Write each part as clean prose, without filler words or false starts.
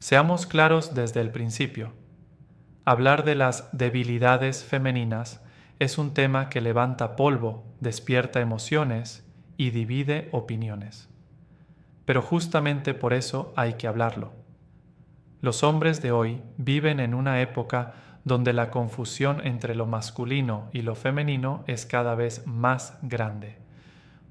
Seamos claros desde el principio. Hablar de las debilidades femeninas es un tema que levanta polvo, despierta emociones y divide opiniones. Pero justamente por eso hay que hablarlo. Los hombres de hoy viven en una época donde la confusión entre lo masculino y lo femenino es cada vez más grande.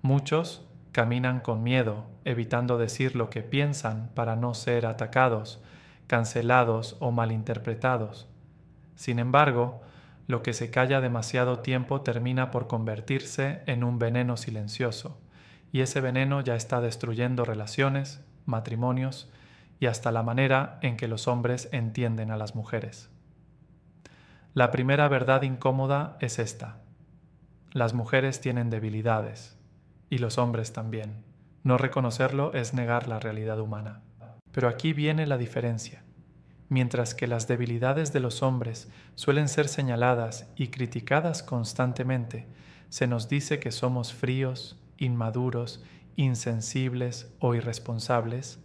Muchos caminan con miedo, evitando decir lo que piensan para no ser atacados, cancelados o malinterpretados. Sin embargo, lo que se calla demasiado tiempo termina por convertirse en un veneno silencioso, y ese veneno ya está destruyendo relaciones, matrimonios y hasta la manera en que los hombres entienden a las mujeres. La primera verdad incómoda es esta: las mujeres tienen debilidades, y los hombres también. No reconocerlo es negar la realidad humana. Pero aquí viene la diferencia. Mientras que las debilidades de los hombres suelen ser señaladas y criticadas constantemente, se nos dice que somos fríos, inmaduros, insensibles o irresponsables,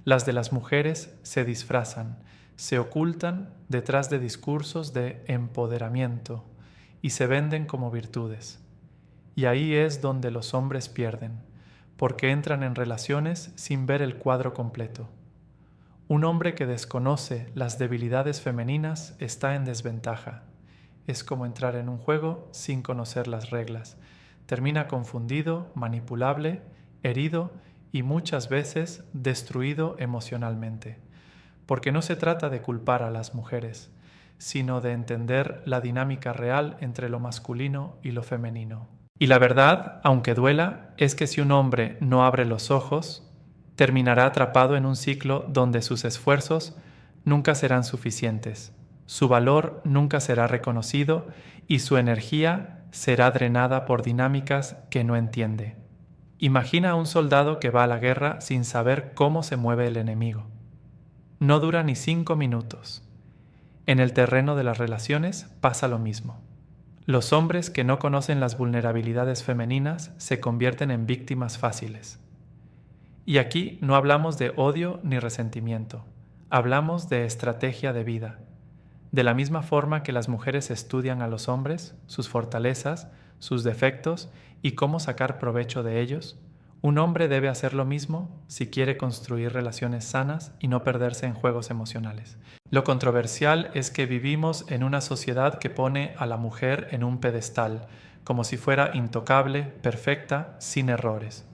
las de las mujeres se disfrazan, se ocultan detrás de discursos de empoderamiento y se venden como virtudes. Y ahí es donde los hombres pierden, porque entran en relaciones sin ver el cuadro completo. Un hombre que desconoce las debilidades femeninas está en desventaja. Es como entrar en un juego sin conocer las reglas. Termina confundido, manipulable, herido y muchas veces destruido emocionalmente. Porque no se trata de culpar a las mujeres, sino de entender la dinámica real entre lo masculino y lo femenino. Y la verdad, aunque duela, es que si un hombre no abre los ojos, terminará atrapado en un ciclo donde sus esfuerzos nunca serán suficientes, su valor nunca será reconocido y su energía será drenada por dinámicas que no entiende. Imagina a un soldado que va a la guerra sin saber cómo se mueve el enemigo. No dura ni 5 minutos. En el terreno de las relaciones pasa lo mismo. Los hombres que no conocen las vulnerabilidades femeninas se convierten en víctimas fáciles. Y aquí no hablamos de odio ni resentimiento, hablamos de estrategia de vida. De la misma forma que las mujeres estudian a los hombres, sus fortalezas, sus defectos y cómo sacar provecho de ellos, un hombre debe hacer lo mismo si quiere construir relaciones sanas y no perderse en juegos emocionales. Lo controversial es que vivimos en una sociedad que pone a la mujer en un pedestal, como si fuera intocable, perfecta, sin errores.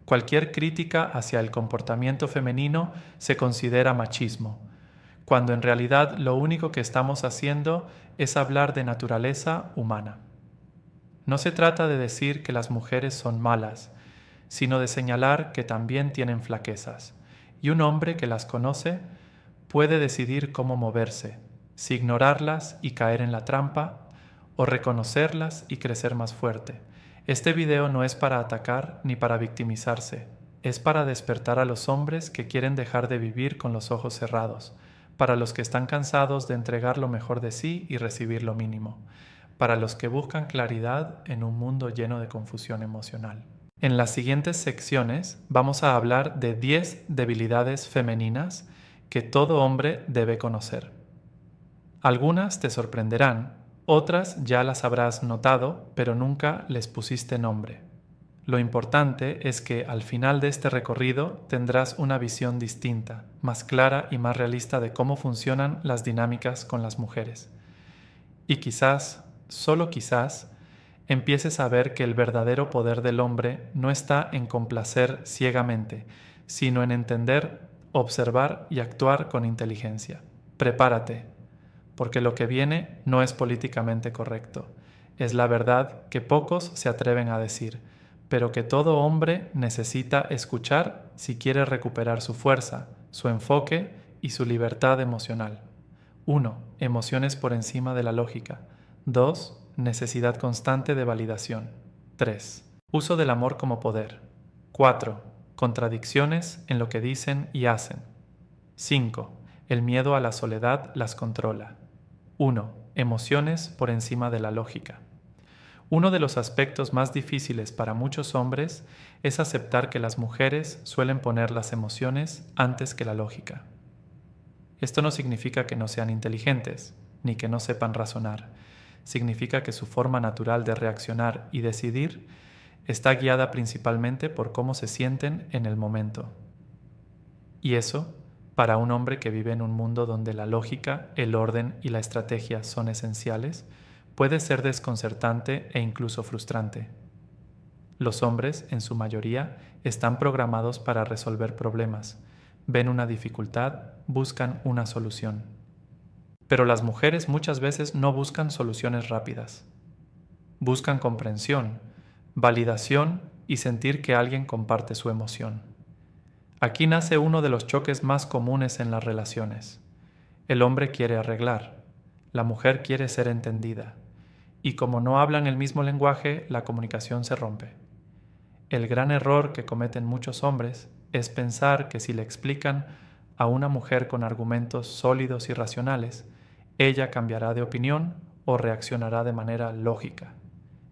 Cualquier crítica hacia el comportamiento femenino se considera machismo, cuando en realidad lo único que estamos haciendo es hablar de naturaleza humana. No se trata de decir que las mujeres son malas, sino de señalar que también tienen flaquezas, y un hombre que las conoce puede decidir cómo moverse, si ignorarlas y caer en la trampa, o reconocerlas y crecer más fuerte. Este video no es para atacar ni para victimizarse, es para despertar a los hombres que quieren dejar de vivir con los ojos cerrados, para los que están cansados de entregar lo mejor de sí y recibir lo mínimo, para los que buscan claridad en un mundo lleno de confusión emocional. En las siguientes secciones vamos a hablar de 10 debilidades femeninas que todo hombre debe conocer. Algunas te sorprenderán, otras ya las habrás notado, pero nunca les pusiste nombre. Lo importante es que al final de este recorrido tendrás una visión distinta, más clara y más realista de cómo funcionan las dinámicas con las mujeres. Y quizás, solo quizás, empieces a ver que el verdadero poder del hombre no está en complacer ciegamente, sino en entender, observar y actuar con inteligencia. Prepárate, porque lo que viene no es políticamente correcto. Es la verdad que pocos se atreven a decir, pero que todo hombre necesita escuchar si quiere recuperar su fuerza, su enfoque y su libertad emocional. 1. Emociones por encima de la lógica. 2. Necesidad constante de validación. 3. Uso del amor como poder. 4. Contradicciones en lo que dicen y hacen. 5. El miedo a la soledad las controla. 1. Emociones por encima de la lógica. Uno de los aspectos más difíciles para muchos hombres es aceptar que las mujeres suelen poner las emociones antes que la lógica. Esto no significa que no sean inteligentes, ni que no sepan razonar. Significa que su forma natural de reaccionar y decidir está guiada principalmente por cómo se sienten en el momento. Y eso, para un hombre que vive en un mundo donde la lógica, el orden y la estrategia son esenciales, puede ser desconcertante e incluso frustrante. Los hombres, en su mayoría, están programados para resolver problemas. Ven una dificultad, buscan una solución. Pero las mujeres muchas veces no buscan soluciones rápidas. Buscan comprensión, validación y sentir que alguien comparte su emoción. Aquí nace uno de los choques más comunes en las relaciones. El hombre quiere arreglar, la mujer quiere ser entendida, y como no hablan el mismo lenguaje, la comunicación se rompe. El gran error que cometen muchos hombres es pensar que si le explican a una mujer con argumentos sólidos y racionales, ella cambiará de opinión o reaccionará de manera lógica.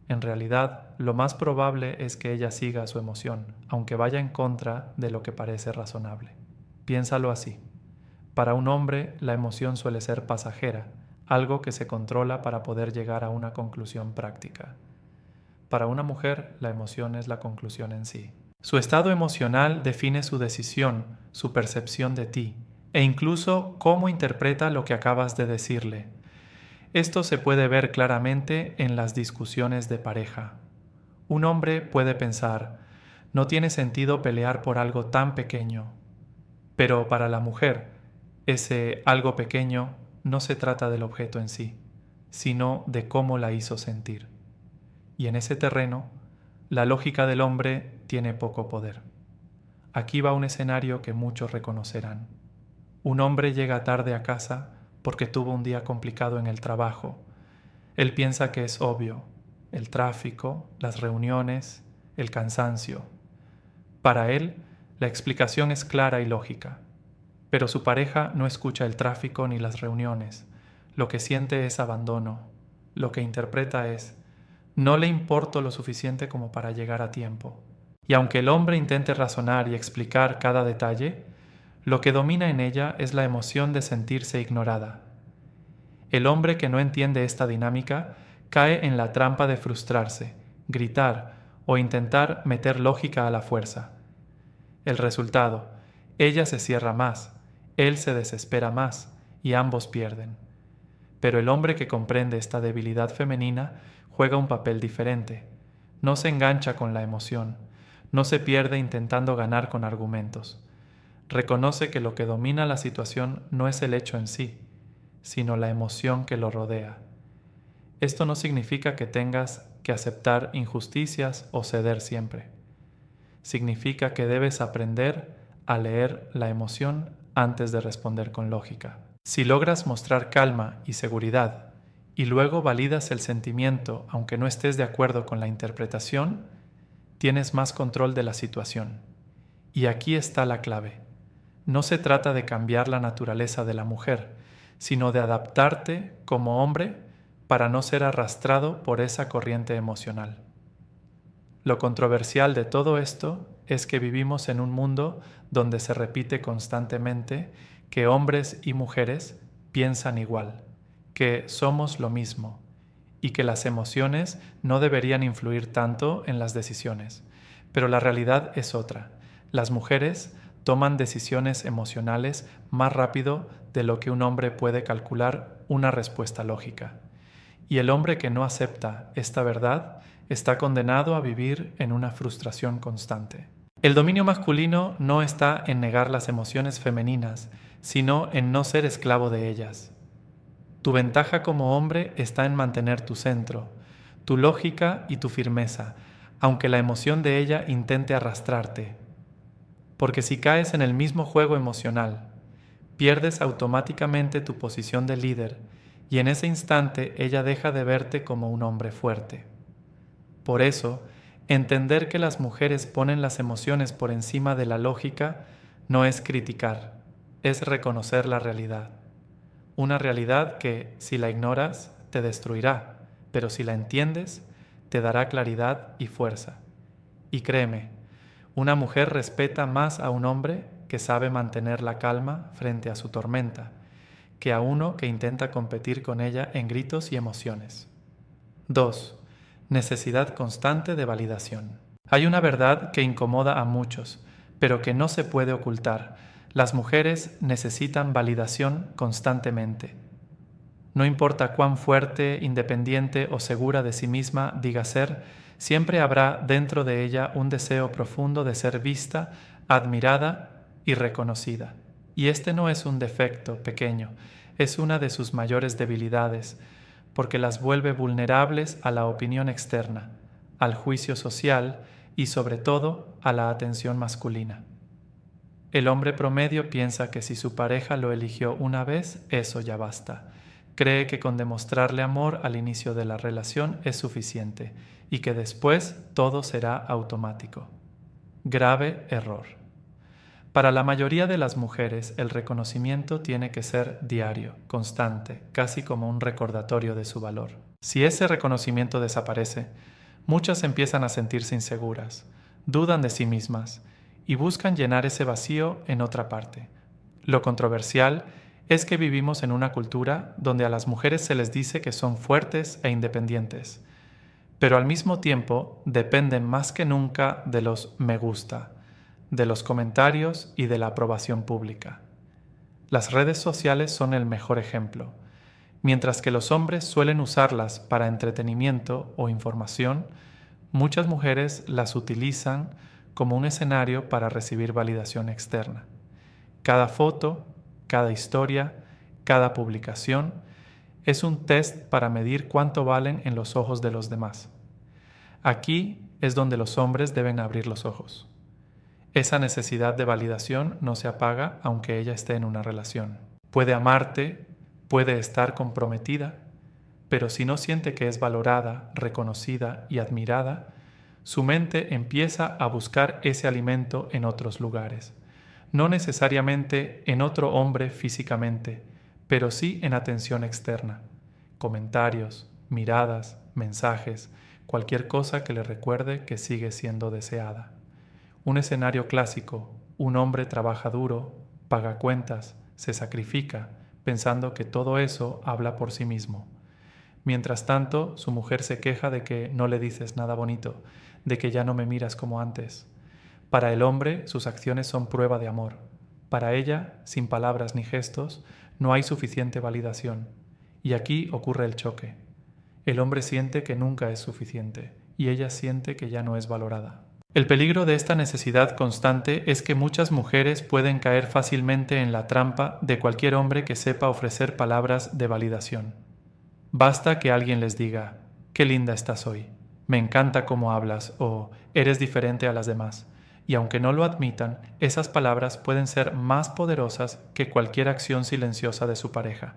En realidad, lo más probable es que ella siga su emoción, aunque vaya en contra de lo que parece razonable. Piénsalo así. Para un hombre, la emoción suele ser pasajera, algo que se controla para poder llegar a una conclusión práctica. Para una mujer, la emoción es la conclusión en sí. Su estado emocional define su decisión, su percepción de ti, e incluso cómo interpreta lo que acabas de decirle. Esto se puede ver claramente en las discusiones de pareja. Un hombre puede pensar, no tiene sentido pelear por algo tan pequeño. Pero para la mujer, ese algo pequeño no se trata del objeto en sí, sino de cómo la hizo sentir. Y en ese terreno, la lógica del hombre tiene poco poder. Aquí va un escenario que muchos reconocerán. Un hombre llega tarde a casa porque tuvo un día complicado en el trabajo. Él piensa que es obvio, el tráfico, las reuniones, el cansancio. Para él, la explicación es clara y lógica, pero su pareja no escucha el tráfico ni las reuniones. Lo que siente es abandono. Lo que interpreta es, no le importo lo suficiente como para llegar a tiempo. Y aunque el hombre intente razonar y explicar cada detalle, lo que domina en ella es la emoción de sentirse ignorada. El hombre que no entiende esta dinámica cae en la trampa de frustrarse, gritar o intentar meter lógica a la fuerza. El resultado, ella se cierra más, él se desespera más y ambos pierden. Pero el hombre que comprende esta debilidad femenina juega un papel diferente. No se engancha con la emoción, no se pierde intentando ganar con argumentos. Reconoce que lo que domina la situación no es el hecho en sí, sino la emoción que lo rodea. Esto no significa que tengas que aceptar injusticias o ceder siempre. Significa que debes aprender a leer la emoción antes de responder con lógica. Si logras mostrar calma y seguridad y luego validas el sentimiento aunque no estés de acuerdo con la interpretación, tienes más control de la situación. Y aquí está la clave. No se trata de cambiar la naturaleza de la mujer, sino de adaptarte como hombre para no ser arrastrado por esa corriente emocional. Lo controversial de todo esto es que vivimos en un mundo donde se repite constantemente que hombres y mujeres piensan igual, que somos lo mismo y que las emociones no deberían influir tanto en las decisiones. Pero la realidad es otra. Las mujeres toman decisiones emocionales más rápido de lo que un hombre puede calcular una respuesta lógica. Y el hombre que no acepta esta verdad está condenado a vivir en una frustración constante. El dominio masculino no está en negar las emociones femeninas, sino en no ser esclavo de ellas. Tu ventaja como hombre está en mantener tu centro, tu lógica y tu firmeza, aunque la emoción de ella intente arrastrarte. Porque si caes en el mismo juego emocional, pierdes automáticamente tu posición de líder y en ese instante ella deja de verte como un hombre fuerte. Por eso, entender que las mujeres ponen las emociones por encima de la lógica no es criticar, es reconocer la realidad. Una realidad que, si la ignoras, te destruirá, pero si la entiendes, te dará claridad y fuerza. Y créeme, una mujer respeta más a un hombre que sabe mantener la calma frente a su tormenta, que a uno que intenta competir con ella en gritos y emociones. 2. Necesidad constante de validación. Hay una verdad que incomoda a muchos, pero que no se puede ocultar. Las mujeres necesitan validación constantemente. No importa cuán fuerte, independiente o segura de sí misma diga ser, siempre habrá dentro de ella un deseo profundo de ser vista, admirada y reconocida. Y este no es un defecto pequeño, es una de sus mayores debilidades, porque las vuelve vulnerables a la opinión externa, al juicio social y sobre todo a la atención masculina. El hombre promedio piensa que si su pareja lo eligió una vez, eso ya basta. Cree que con demostrarle amor al inicio de la relación es suficiente y que después todo será automático. Grave error. Para la mayoría de las mujeres, el reconocimiento tiene que ser diario, constante, casi como un recordatorio de su valor. Si ese reconocimiento desaparece, muchas empiezan a sentirse inseguras, dudan de sí mismas y buscan llenar ese vacío en otra parte. Lo controversial es que vivimos en una cultura donde a las mujeres se les dice que son fuertes e independientes, pero al mismo tiempo dependen más que nunca de los me gusta, de los comentarios y de la aprobación pública. Las redes sociales son el mejor ejemplo. Mientras que los hombres suelen usarlas para entretenimiento o información, muchas mujeres las utilizan como un escenario para recibir validación externa. Cada foto, cada historia, cada publicación es un test para medir cuánto valen en los ojos de los demás. Aquí es donde los hombres deben abrir los ojos. Esa necesidad de validación no se apaga aunque ella esté en una relación. Puede amarte, puede estar comprometida, pero si no siente que es valorada, reconocida y admirada, su mente empieza a buscar ese alimento en otros lugares. No necesariamente en otro hombre físicamente, pero sí en atención externa. Comentarios, miradas, mensajes, cualquier cosa que le recuerde que sigue siendo deseada. Un escenario clásico: un hombre trabaja duro, paga cuentas, se sacrifica, pensando que todo eso habla por sí mismo. Mientras tanto, su mujer se queja de que no le dices nada bonito, de que ya no me miras como antes. Para el hombre, sus acciones son prueba de amor. Para ella, sin palabras ni gestos, no hay suficiente validación. Y aquí ocurre el choque. El hombre siente que nunca es suficiente, y ella siente que ya no es valorada. El peligro de esta necesidad constante es que muchas mujeres pueden caer fácilmente en la trampa de cualquier hombre que sepa ofrecer palabras de validación. Basta que alguien les diga: «Qué linda estás hoy», «Me encanta cómo hablas» o «Eres diferente a las demás». Y aunque no lo admitan, esas palabras pueden ser más poderosas que cualquier acción silenciosa de su pareja.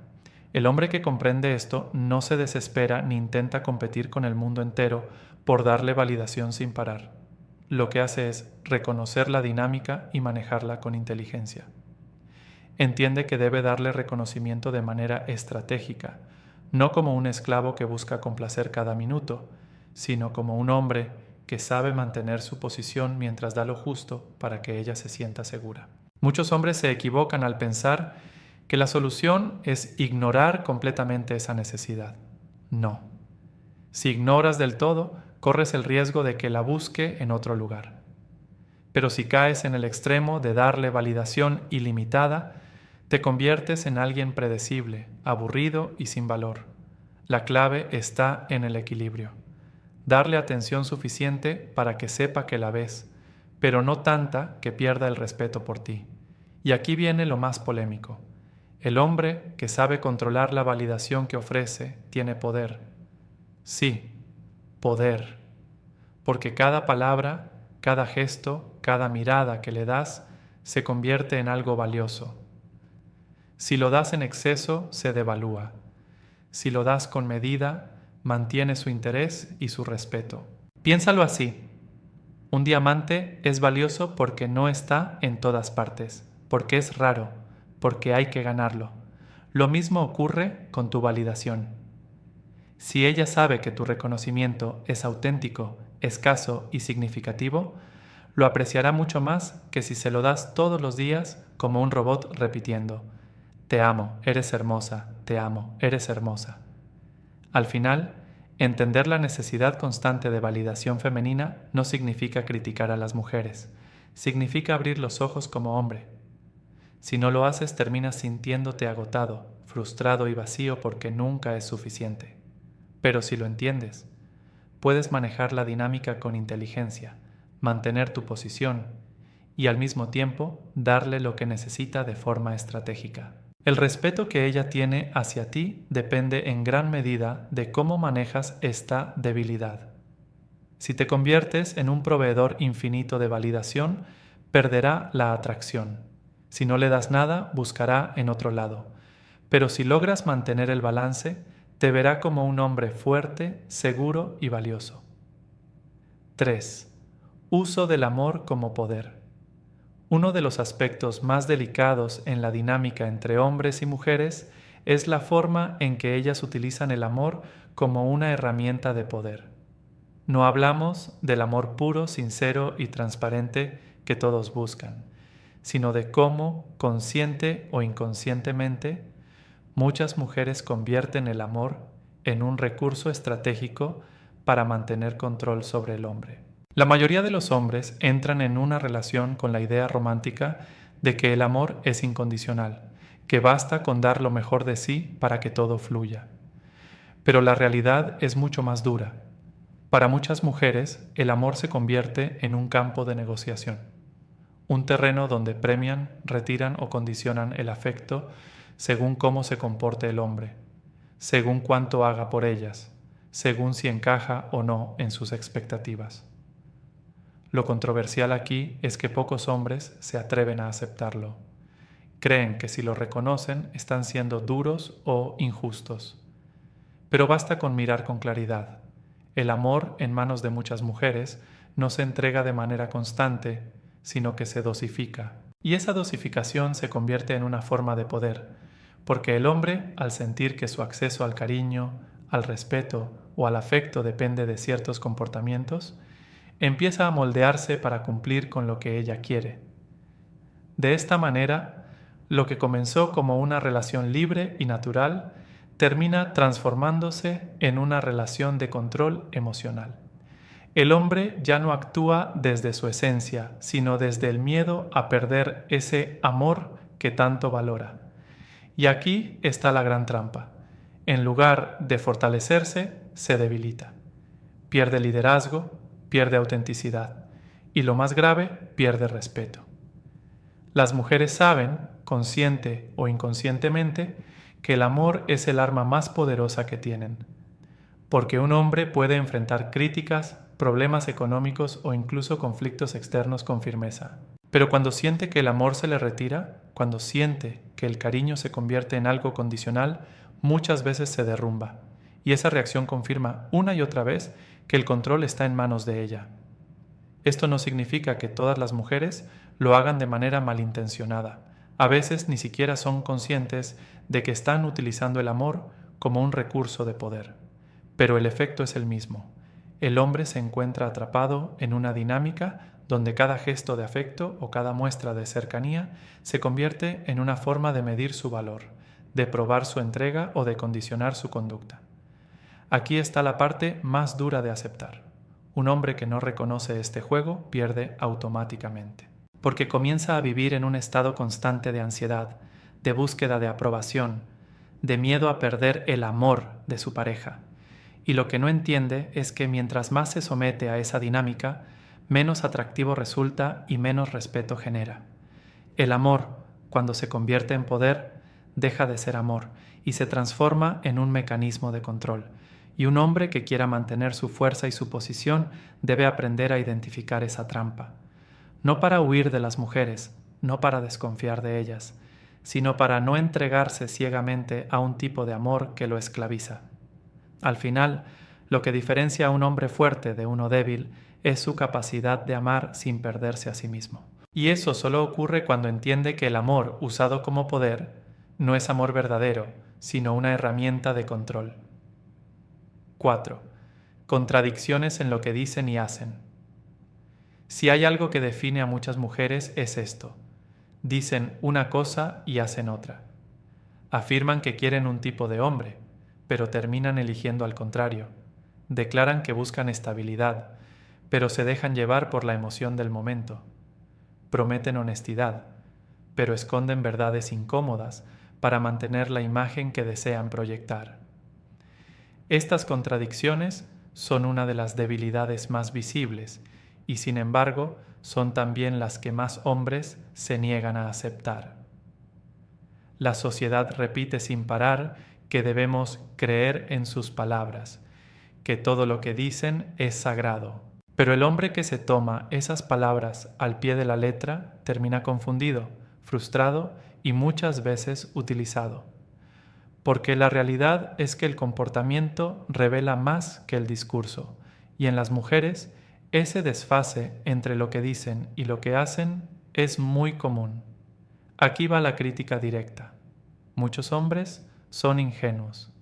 El hombre que comprende esto no se desespera ni intenta competir con el mundo entero por darle validación sin parar. Lo que hace es reconocer la dinámica y manejarla con inteligencia. Entiende que debe darle reconocimiento de manera estratégica, no como un esclavo que busca complacer cada minuto, sino como un hombre que sabe mantener su posición mientras da lo justo para que ella se sienta segura. Muchos hombres se equivocan al pensar que la solución es ignorar completamente esa necesidad. No. Si ignoras del todo, corres el riesgo de que la busque en otro lugar. Pero si caes en el extremo de darle validación ilimitada, te conviertes en alguien predecible, aburrido y sin valor. La clave está en el equilibrio. Darle atención suficiente para que sepa que la ves, pero no tanta que pierda el respeto por ti. Y aquí viene lo más polémico. El hombre que sabe controlar la validación que ofrece tiene poder. Sí, poder. Porque cada palabra, cada gesto, cada mirada que le das se convierte en algo valioso. Si lo das en exceso, se devalúa. Si lo das con medida, mantiene su interés y su respeto. Piénsalo así. Un diamante es valioso porque no está en todas partes, porque es raro, porque hay que ganarlo. Lo mismo ocurre con tu validación. Si ella sabe que tu reconocimiento es auténtico, escaso y significativo, lo apreciará mucho más que si se lo das todos los días como un robot repitiendo: te amo, eres hermosa, te amo, eres hermosa. Al final, entender la necesidad constante de validación femenina no significa criticar a las mujeres, significa abrir los ojos como hombre. Si no lo haces, terminas sintiéndote agotado, frustrado y vacío porque nunca es suficiente. Pero si lo entiendes, puedes manejar la dinámica con inteligencia, mantener tu posición y al mismo tiempo darle lo que necesita de forma estratégica. El respeto que ella tiene hacia ti depende en gran medida de cómo manejas esta debilidad. Si te conviertes en un proveedor infinito de validación, perderá la atracción. Si no le das nada, buscará en otro lado. Pero si logras mantener el balance, te verá como un hombre fuerte, seguro y valioso. 3. Uso del amor como poder. Uno de los aspectos más delicados en la dinámica entre hombres y mujeres es la forma en que ellas utilizan el amor como una herramienta de poder. No hablamos del amor puro, sincero y transparente que todos buscan, sino de cómo, consciente o inconscientemente, muchas mujeres convierten el amor en un recurso estratégico para mantener control sobre el hombre. La mayoría de los hombres entran en una relación con la idea romántica de que el amor es incondicional, que basta con dar lo mejor de sí para que todo fluya. Pero la realidad es mucho más dura. Para muchas mujeres, el amor se convierte en un campo de negociación, un terreno donde premian, retiran o condicionan el afecto según cómo se comporte el hombre, según cuánto haga por ellas, según si encaja o no en sus expectativas. Lo controversial aquí es que pocos hombres se atreven a aceptarlo. Creen que si lo reconocen están siendo duros o injustos. Pero basta con mirar con claridad. El amor en manos de muchas mujeres no se entrega de manera constante, sino que se dosifica. Y esa dosificación se convierte en una forma de poder, porque el hombre, al sentir que su acceso al cariño, al respeto o al afecto depende de ciertos comportamientos, empieza a moldearse para cumplir con lo que ella quiere. De esta manera, lo que comenzó como una relación libre y natural termina transformándose en una relación de control emocional. El hombre ya no actúa desde su esencia, sino desde el miedo a perder ese amor que tanto valora. Y aquí está la gran trampa. En lugar de fortalecerse, se debilita. Pierde liderazgo, pierde autenticidad y, lo más grave, pierde respeto. Las mujeres saben, consciente o inconscientemente, que el amor es el arma más poderosa que tienen, porque un hombre puede enfrentar críticas, problemas económicos o incluso conflictos externos con firmeza. Pero cuando siente que el amor se le retira, cuando siente que el cariño se convierte en algo condicional, muchas veces se derrumba, y esa reacción confirma una y otra vez que el control está en manos de ella. Esto no significa que todas las mujeres lo hagan de manera malintencionada. A veces ni siquiera son conscientes de que están utilizando el amor como un recurso de poder. Pero el efecto es el mismo. El hombre se encuentra atrapado en una dinámica donde cada gesto de afecto o cada muestra de cercanía se convierte en una forma de medir su valor, de probar su entrega o de condicionar su conducta. Aquí está la parte más dura de aceptar. Un hombre que no reconoce este juego pierde automáticamente, porque comienza a vivir en un estado constante de ansiedad, de búsqueda de aprobación, de miedo a perder el amor de su pareja. Y lo que no entiende es que mientras más se somete a esa dinámica, menos atractivo resulta y menos respeto genera. El amor, cuando se convierte en poder, deja de ser amor y se transforma en un mecanismo de control. Y un hombre que quiera mantener su fuerza y su posición debe aprender a identificar esa trampa. No para huir de las mujeres, no para desconfiar de ellas, sino para no entregarse ciegamente a un tipo de amor que lo esclaviza. Al final, lo que diferencia a un hombre fuerte de uno débil es su capacidad de amar sin perderse a sí mismo. Y eso solo ocurre cuando entiende que el amor usado como poder no es amor verdadero, sino una herramienta de control. 4. Contradicciones en lo que dicen y hacen. Si hay algo que define a muchas mujeres es esto: dicen una cosa y hacen otra. Afirman que quieren un tipo de hombre, pero terminan eligiendo al contrario. Declaran que buscan estabilidad, pero se dejan llevar por la emoción del momento. Prometen honestidad, pero esconden verdades incómodas para mantener la imagen que desean proyectar. Estas contradicciones son una de las debilidades más visibles y, sin embargo, son también las que más hombres se niegan a aceptar. La sociedad repite sin parar que debemos creer en sus palabras, que todo lo que dicen es sagrado. Pero el hombre que se toma esas palabras al pie de la letra termina confundido, frustrado y muchas veces utilizado. Porque la realidad es que el comportamiento revela más que el discurso, y en las mujeres ese desfase entre lo que dicen y lo que hacen es muy común. Aquí va la crítica directa. Muchos hombres son ingenuos.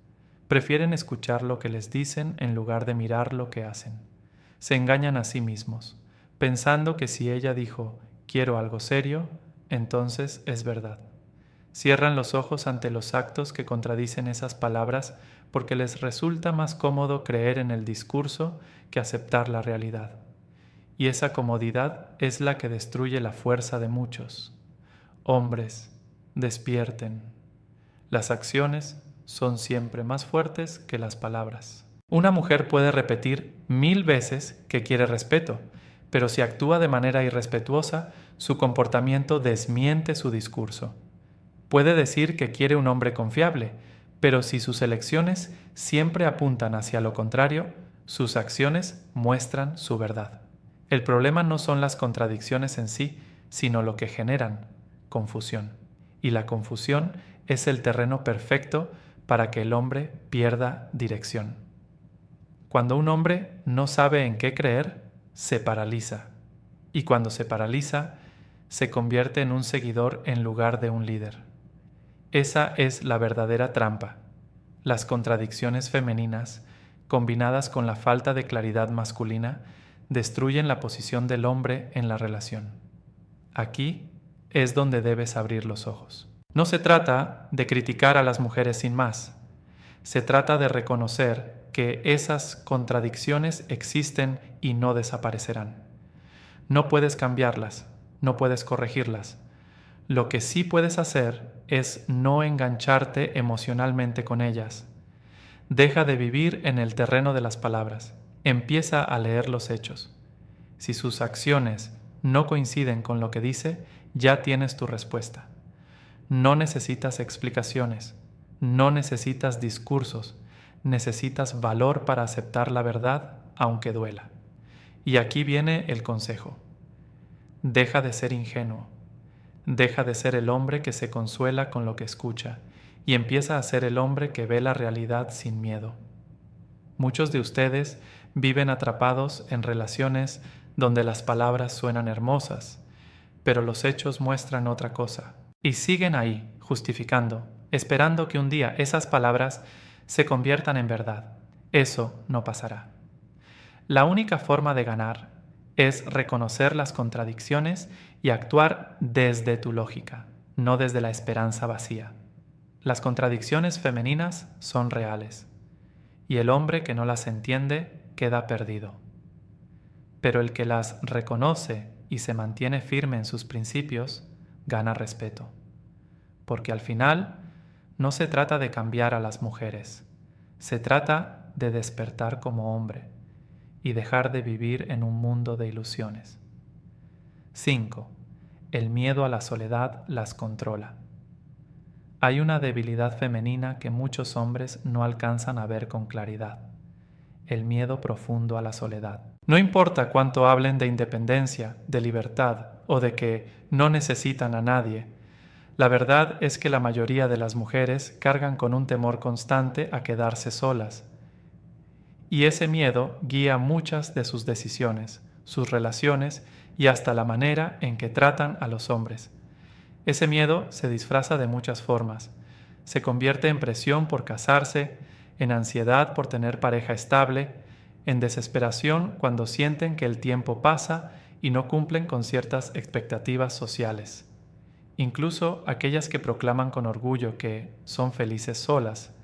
Prefieren escuchar lo que les dicen en lugar de mirar lo que hacen. Se engañan a sí mismos, pensando que si ella dijo «quiero algo serio», entonces es verdad. Cierran los ojos ante los actos que contradicen esas palabras porque les resulta más cómodo creer en el discurso que aceptar la realidad. Y esa comodidad es la que destruye la fuerza de muchos. Hombres, despierten. Las acciones son siempre más fuertes que las palabras. Una mujer puede repetir 1000 veces que quiere respeto, pero si actúa de manera irrespetuosa, su comportamiento desmiente su discurso. Puede decir que quiere un hombre confiable, pero si sus elecciones siempre apuntan hacia lo contrario, sus acciones muestran su verdad. El problema no son las contradicciones en sí, sino lo que generan: confusión. Y la confusión es el terreno perfecto para que el hombre pierda dirección. Cuando un hombre no sabe en qué creer, se paraliza. Y cuando se paraliza, se convierte en un seguidor en lugar de un líder. Esa es la verdadera trampa. Las contradicciones femeninas, combinadas con la falta de claridad masculina, destruyen la posición del hombre en la relación. Aquí es donde debes abrir los ojos. No se trata de criticar a las mujeres sin más. Se trata de reconocer que esas contradicciones existen y no desaparecerán. No puedes cambiarlas, no puedes corregirlas. Lo que sí puedes hacer es no engancharte emocionalmente con ellas. Deja de vivir en el terreno de las palabras. Empieza a leer los hechos. Si sus acciones no coinciden con lo que dice, ya tienes tu respuesta. No necesitas explicaciones, no necesitas discursos, necesitas valor para aceptar la verdad, aunque duela. Y aquí viene el consejo. Deja de ser ingenuo. Deja de ser el hombre que se consuela con lo que escucha y empieza a ser el hombre que ve la realidad sin miedo. Muchos de ustedes viven atrapados en relaciones donde las palabras suenan hermosas, pero los hechos muestran otra cosa. Y siguen ahí, justificando, esperando que un día esas palabras se conviertan en verdad. Eso no pasará. La única forma de ganar es reconocer las contradicciones y actuar desde tu lógica, no desde la esperanza vacía. Las contradicciones femeninas son reales, y el hombre que no las entiende queda perdido. Pero el que las reconoce y se mantiene firme en sus principios, gana respeto. Porque al final no se trata de cambiar a las mujeres, se trata de despertar como hombre y dejar de vivir en un mundo de ilusiones. 5. El miedo a la soledad las controla. Hay una debilidad femenina que muchos hombres no alcanzan a ver con claridad: el miedo profundo a la soledad. No importa cuánto hablen de independencia, de libertad o de que no necesitan a nadie, la verdad es que la mayoría de las mujeres cargan con un temor constante a quedarse solas. Y ese miedo guía muchas de sus decisiones, sus relaciones y hasta la manera en que tratan a los hombres. Ese miedo se disfraza de muchas formas. Se convierte en presión por casarse, en ansiedad por tener pareja estable, en desesperación cuando sienten que el tiempo pasa y no cumplen con ciertas expectativas sociales. Incluso aquellas que proclaman con orgullo que son felices solas,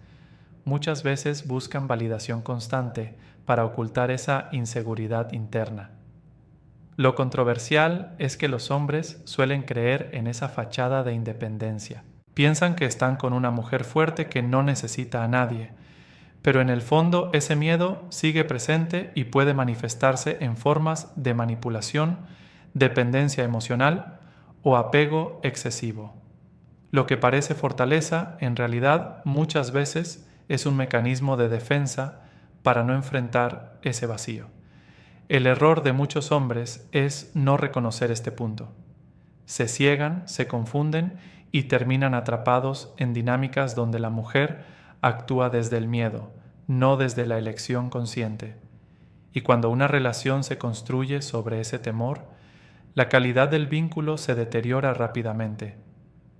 muchas veces buscan validación constante para ocultar esa inseguridad interna. Lo controversial es que los hombres suelen creer en esa fachada de independencia. Piensan que están con una mujer fuerte que no necesita a nadie, pero en el fondo ese miedo sigue presente y puede manifestarse en formas de manipulación, dependencia emocional o apego excesivo. Lo que parece fortaleza, en realidad, muchas veces es un mecanismo de defensa para no enfrentar ese vacío. El error de muchos hombres es no reconocer este punto. Se ciegan, se confunden y terminan atrapados en dinámicas donde la mujer actúa desde el miedo, no desde la elección consciente. Y cuando una relación se construye sobre ese temor, la calidad del vínculo se deteriora rápidamente,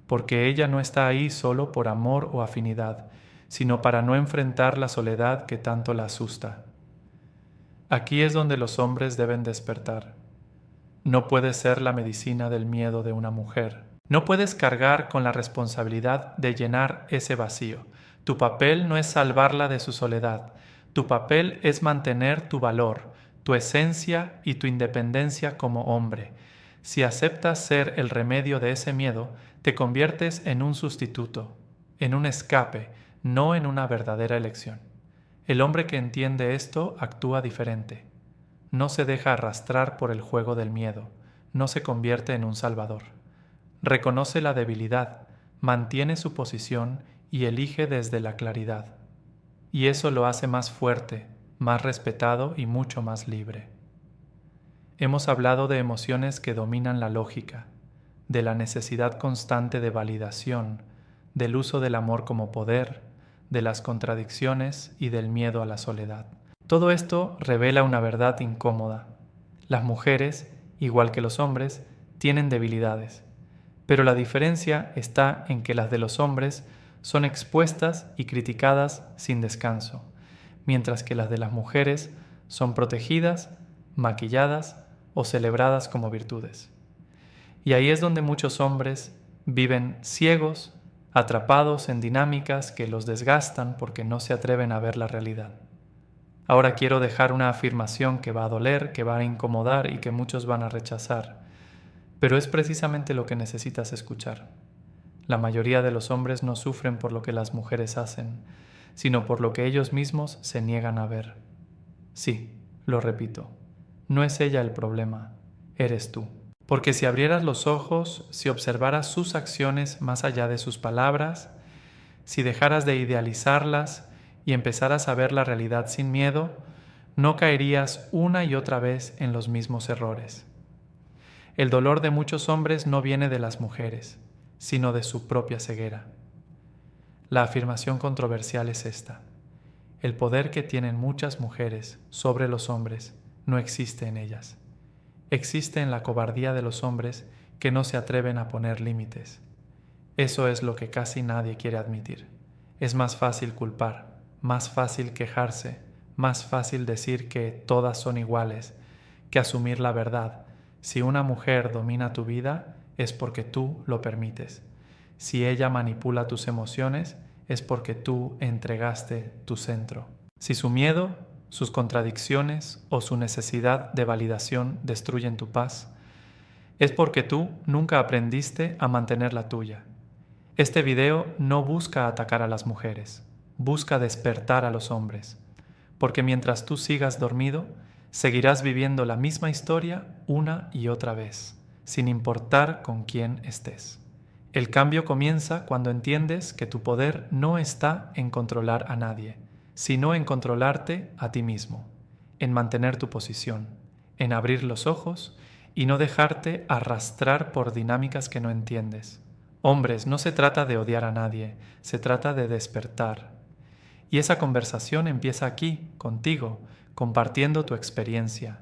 porque ella no está ahí solo por amor o afinidad, sino para no enfrentar la soledad que tanto la asusta. Aquí es donde los hombres deben despertar. No puedes ser la medicina del miedo de una mujer. No puedes cargar con la responsabilidad de llenar ese vacío. Tu papel no es salvarla de su soledad. Tu papel es mantener tu valor, tu esencia y tu independencia como hombre. Si aceptas ser el remedio de ese miedo, te conviertes en un sustituto, en un escape, no en una verdadera elección. El hombre que entiende esto actúa diferente. No se deja arrastrar por el juego del miedo, no se convierte en un salvador. Reconoce la debilidad, mantiene su posición y elige desde la claridad. Y eso lo hace más fuerte, más respetado y mucho más libre. Hemos hablado de emociones que dominan la lógica, de la necesidad constante de validación, del uso del amor como poder, de las contradicciones y del miedo a la soledad. Todo esto revela una verdad incómoda. Las mujeres, igual que los hombres, tienen debilidades, pero la diferencia está en que las de los hombres son expuestas y criticadas sin descanso, mientras que las de las mujeres son protegidas, maquilladas o celebradas como virtudes. Y ahí es donde muchos hombres viven ciegos, atrapados en dinámicas que los desgastan porque no se atreven a ver la realidad. Ahora quiero dejar una afirmación que va a doler, que va a incomodar y que muchos van a rechazar, pero es precisamente lo que necesitas escuchar. La mayoría de los hombres no sufren por lo que las mujeres hacen, sino por lo que ellos mismos se niegan a ver. Sí, lo repito, no es ella el problema, eres tú. Porque si abrieras los ojos, si observaras sus acciones más allá de sus palabras, si dejaras de idealizarlas y empezaras a ver la realidad sin miedo, no caerías una y otra vez en los mismos errores. El dolor de muchos hombres no viene de las mujeres, sino de su propia ceguera. La afirmación controversial es esta: el poder que tienen muchas mujeres sobre los hombres no existe en ellas. Existe en la cobardía de los hombres que no se atreven a poner límites. Eso es lo que casi nadie quiere admitir. Es más fácil culpar, más fácil quejarse, más fácil decir que todas son iguales, que asumir la verdad. Si una mujer domina tu vida, es porque tú lo permites. Si ella manipula tus emociones, es porque tú entregaste tu centro. Si su miedo, sus contradicciones o su necesidad de validación destruyen tu paz, es porque tú nunca aprendiste a mantener la tuya. Este video no busca atacar a las mujeres, busca despertar a los hombres, porque mientras tú sigas dormido, seguirás viviendo la misma historia una y otra vez, sin importar con quién estés. El cambio comienza cuando entiendes que tu poder no está en controlar a nadie, sino en controlarte a ti mismo, en mantener tu posición, en abrir los ojos y no dejarte arrastrar por dinámicas que no entiendes. Hombres, no se trata de odiar a nadie, se trata de despertar. Y esa conversación empieza aquí, contigo, compartiendo tu experiencia,